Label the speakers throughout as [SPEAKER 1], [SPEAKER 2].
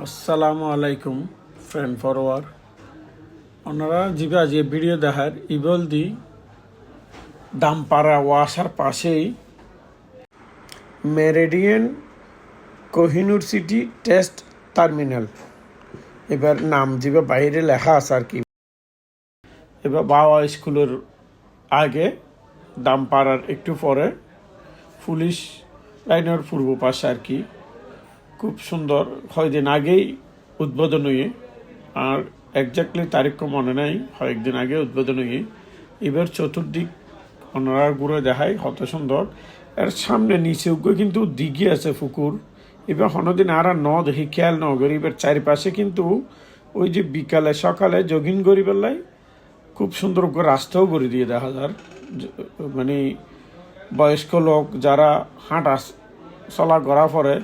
[SPEAKER 1] আসসালামু আলাইকুম friend forward ওনারা জিবে আজ ভিডিও দেখার ইবলদি দামপাড়া ওয়াসার পাশেই Meridian Kohinoor city test terminal এবার নাম জিবে বাইরে লেখা আছে আর কি। এবার বাবা স্কুলের আগে দামপাড়ার একটু পরে পুলিশ লাইনের পূর্ব পাশে আর কি। খুব সুন্দর, কয়েকদিন আগেই উদ্বোধন হয়ে, আর একজাক্টলি তারিখ মনে নাই, কয়েকদিন আগে উদ্বোধন হয়ে এবার চতুর্দিক ওনারা ঘুরে দেখায় কত সুন্দর। এর সামনে নিচে কিন্তু দিঘি আছে পুকুর। এবার কোনোদিন আর দেখি খেয়াল ন করি। এবার চারিপাশে কিন্তু ওই যে বিকালে সকালে জগিং করি বেলায় খুব সুন্দর রাস্তাও করে দিয়ে দেখা যার, মানে বয়স্ক লোক যারা হাঁটা চলা করা পরে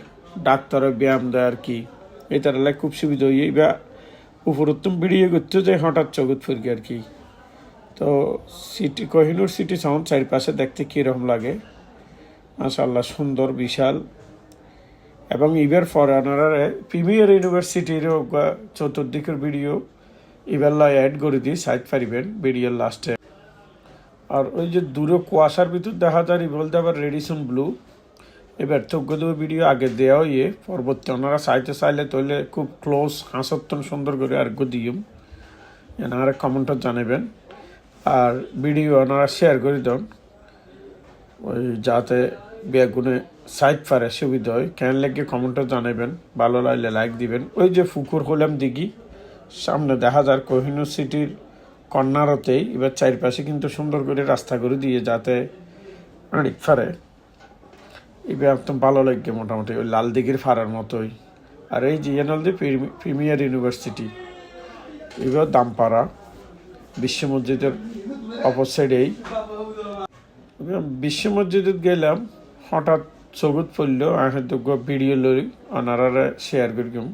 [SPEAKER 1] ডাক্তারের ব্যায়াম দেয় আর কি। এটার লাগে খুব সুবিধা হয়ে বা উপরোত্তম ভিডিও করতে যে হঠাৎ জগৎ ফিরকে আর কি। তো সিটি কোহিনুর সিটি সাউন্ড চারিপাশে দেখতে কীরকম লাগে, মাশাআল্লাহ সুন্দর বিশাল। এবং ইবার ফরেনারে প্রিমিয়ার ইউনিভার্সিটির চতুর্দিকের ভিডিও এবার অ্যাড করে দিই, সাইড পারিবেন ভিডিওর লাস্টে। আর ওই যে দূরে কুয়াশার ভিতর দেখা যায় বলতে আবার রেডিসন ব্লু। এবার থগ্য ভিডিও আগে দেওয়া পরবর্তী ওনারা চাইলে তৈলে খুব ক্লোজ হাসত্তন সুন্দর করে আর দিম এনারা কমেন্টও জানাবেন। আর ভিডিও ওনারা শেয়ার করে দেন ওই যাতে বেগুনে সাইড পারে সুবিধা হয়। কেন লাগে কমেন্টও জানাবেন, ভালো লাগলে লাইক দিবেন। ওই যে পুকুর হলাম দিঘি সামনে দেখা যায় কোহিনুর সিটির কর্নারতেই। এবার চারপাশে কিন্তু সুন্দর করে রাস্তা করে দিয়ে যাতে অনেক ফারে এবার একদম ভালো লাগে মোটামুটি ওই লাল দিঘির ফাড়ার মতোই। আর এই জিএনএলদি প্রিমিয়ার ইউনিভার্সিটি এবার দামপাড়া বিশ্ব মসজিদের অপর সাইডেই। বিশ্ব মসজিদে গেলাম, হঠাৎ চকুত পড়লো ভিডিও লই ওনারা শেয়ার করিম।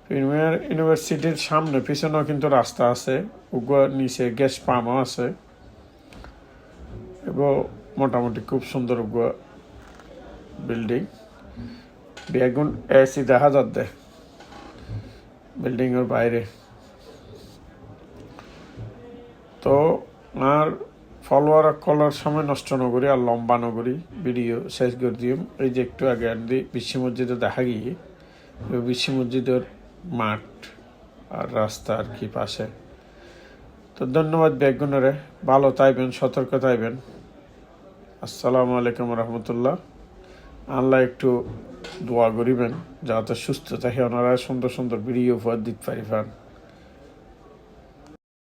[SPEAKER 1] প্রিমিয়ার ইউনিভার্সিটির সামনে পিছনেও কিন্তু রাস্তা আছে, উগা নিচে গ্যাস পাম্পও আছে এবং মোটামুটি খুব সুন্দর উগা বিল্ডিং। বেগুন এসি দেখা যাচ্ছে বিল্ডিংয়ের বাইরে। তো আর ফলোয়ার কলার সময় নষ্ট নগরী আর লম্বা নগরী ভিডিও শেষ করে দিই। এই যে একটু আগে আনদি বিশ্ব মসজিদে দেখা গিয়ে বিশ্ব মসজিদের মাঠ আর রাস্তা আর কি পাশে। তো ধন্যবাদ বেগুনরে, ভালো তাইবেন, সতর্ক তাইবেন। আসসালামু আলাইকুম রহমতুল্লাহ। আল্লাহ একটু দোয়া করিবেন যাতে সুস্থ থাকে, ওনারা সুন্দর সুন্দর ভিডিও উপহার দিতে পারিবেন।